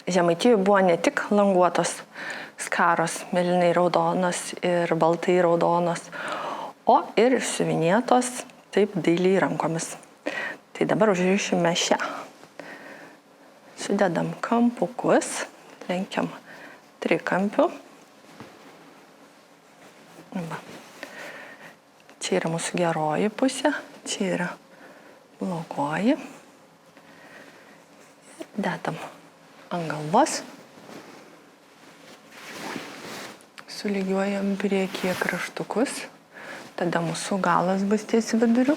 Žemaitijoje buvo ne tik languotos skaros, mėlynai raudonos ir baltai raudonos, o ir siuvinėtos taip dailiai rankomis. Tai dabar užrišime šią. Sudedam kampukus, lenkiam trikampiu. Čia yra mūsų geroji pusė, čia yra blogoji. Dedam ant galvos. Sulygiuojam priekyje kraštukus. Tada mūsų galas bus ties viduriu.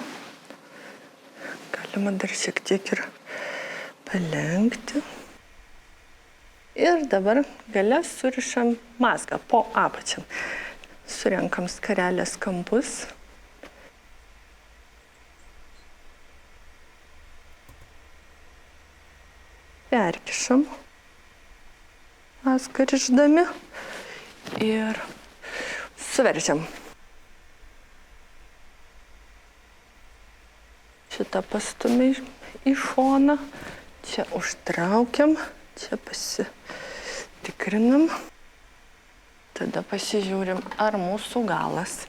Galima dar šiek tiek ir palenkti. Ir dabar gale surišam mazgą po apačią. Surenkam skarelės kampus. Perkišam mazgą rišdami ir suveržiam. Šitą pastumį į šoną, čia užtraukiam, čia pasitikrinam. Tada pasižiūrim, ar mūsų galas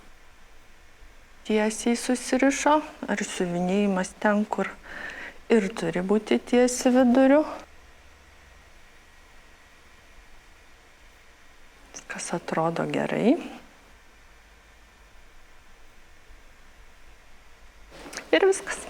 tiesiai susirišo, ar siuvinėjimas ten, kur ir turi būti tiesi viduriu. Kas atrodo gerai. Ir viskas.